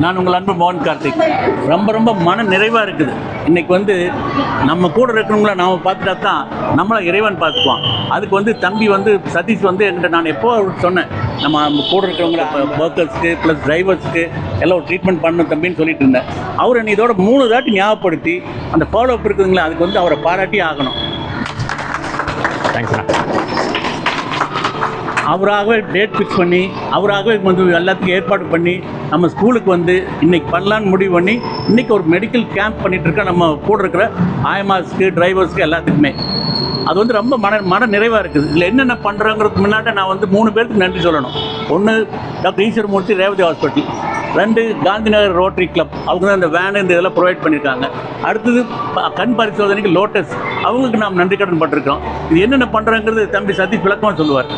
நான் உங்கள் அன்பு மோகன் கார்த்திக். ரொம்ப மன நிறைவாக இருக்குது. இன்றைக்கி நம்ம கூட இருக்கிறவங்கள நாம் பார்த்துட்டா தான் நம்மளை இறைவன் பார்த்துக்குவான். அதுக்கு தம்பி சதீஷ் என்கிட்ட நான் எப்போ சொன்னேன், நம்ம கூட இருக்கிறவங்கள ஒர்க்கர்ஸ்க்கு ப்ளஸ் டிரைவர்ஸ்க்கு எல்லாம் ஒரு ட்ரீட்மெண்ட் பண்ணணும் தம்பின்னு சொல்லிட்டு இருந்தேன். அவர் என்னை இதோட 3 தாட்டி ஞாபகப்படுத்தி அந்த ஃபாலோ அப் இருக்குதுங்களா, அதுக்கு அவரை பாராட்டி ஆகணும். தேங்க்ஸ்ண்ணா. அவராகவே டேட் ஃபிக்ஸ் பண்ணி அவராகவே எல்லாத்துக்கும் ஏற்பாடு பண்ணி நம்ம ஸ்கூலுக்கு இன்றைக்கி பண்ணலான்னு முடிவு பண்ணி இன்றைக்கி ஒரு மெடிக்கல் கேம்ப் பண்ணிகிட்ருக்க நம்ம கூட இருக்கிற ஆயமாஸ்க்கு டிரைவர்ஸ்க்கு எல்லாத்துக்குமே அது ரொம்ப மன நிறைவாக இருக்குது. இதில் என்னென்ன பண்ணுறோங்கிறதுக்கு முன்னாடி நான் 3 பேருக்கு நன்றி சொல்லணும். ஒன்று doctor Eswaramoorthy Revathi hospital, 2 Gandhi Nagar rotary club, அவங்க தான் இந்த வேனு இந்த இதெல்லாம் ப்ரொவைட் பண்ணியிருக்காங்க. அடுத்தது கண் பரிசோதனைக்கு லோட்டஸ், அவங்களுக்கு நாம் நன்றி கடன் பட்டிருக்கோம். இது என்னென்ன பண்ணுறோங்கிறது தம்பி சதீஷ் விளக்கமாக சொல்லுவார்.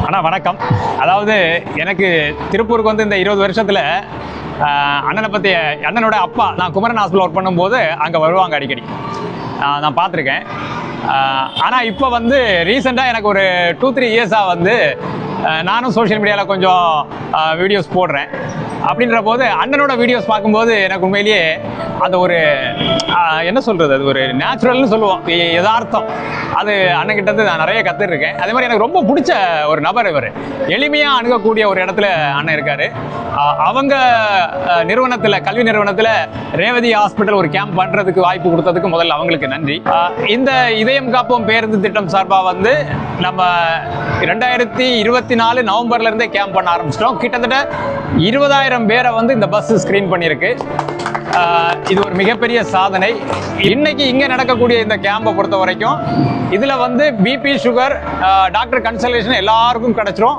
அண்ணா வணக்கம். அதாவது எனக்கு திருப்பூருக்கு இந்த 20 வருஷத்தில் அண்ணனோட அப்பா, நான் குமரன் ஹாஸ்பிட்டல் ஒர்க் பண்ணும்போது அங்கே வருவாங்க அடிக்கடி, நான் பார்த்துருக்கேன். ஆனால் இப்போ ரீசெண்டாக எனக்கு ஒரு 2-3 இயர்ஸாக நானும் சோஷியல் மீடியாவில் கொஞ்சம் வீடியோஸ் போடுறேன். அப்படின்ற போது அண்ணனோட வீடியோஸ் பார்க்கும்போது எனக்கு உண்மையிலேயே அந்த ஒரு என்ன சொல்கிறது, அது ஒரு நேச்சுரல்னு சொல்லுவோம், யதார்த்தம். அது அண்ணன்கிட்ட நான் நிறைய கற்றுருக்கேன். அதே மாதிரி எனக்கு ரொம்ப பிடிச்ச ஒரு நபர் இவர். எளிமையாக அணுகக்கூடிய ஒரு இடத்துல அண்ணன் இருக்கார். அவங்க நிறுவனத்தில், கல்வி நிறுவனத்தில் ரேவதி ஹாஸ்பிட்டல் ஒரு கேம்ப் பண்ணுறதுக்கு வாய்ப்பு கொடுத்ததுக்கு முதல்ல அவங்களுக்கு நன்றி. இந்த இதயம் காப்போம் பேருந்து திட்டம் சார்பாக நம்ம 2024 நவம்பர்லேருந்தே கேம்ப் பண்ண ஆரம்பிச்சிட்டோம். கிட்டத்தட்ட 20,000 பேரை இந்த பஸ் ஸ்க்ரீன் பண்ணியிருக்கு. இது ஒரு மிகப்பெரிய சாதனை. இன்னைக்கு இங்கே நடக்கக்கூடிய இந்த கேம்பை பொறுத்த வரைக்கும் இதில் பிபி, சுகர், டாக்டர் கன்சல்டேஷன் எல்லாருக்கும் கிடச்சிரும்.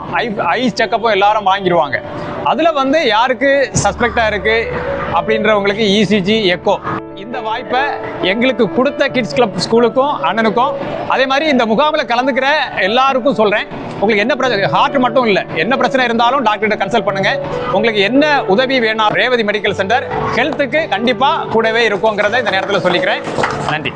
ஐஸ் செக்கப்பும் எல்லாரும் வாங்கிடுவாங்க. அதில் யாருக்கு சஸ்பெக்டாக இருக்குது அப்படின்றவங்களுக்கு இசிஜி, எக்கோ. இந்த வாய்ப்பை எங்களுக்கு கொடுத்த கிட்ஸ் கிளப் ஸ்கூலுக்கும் அண்ணனுக்கும், அதே மாதிரி இந்த முகாமில் கலந்துக்கிற எல்லாருக்கும் சொல்கிறேன், உங்களுக்கு என்ன பிரச்சனை, ஹார்ட் மட்டும் இல்லை, என்ன பிரச்சனை இருந்தாலும் டாக்டர்கிட்ட கன்சல்ட் பண்ணுங்கள். உங்களுக்கு என்ன உதவி வேணும், ரேவதி மெடிக்கல் சென்டர் ஹெல்த்துக்கு கண்டிப்பாக கூடவே இருக்குங்கிறத இந்த நேரத்தில் சொல்லிக்கிறேன். நன்றி.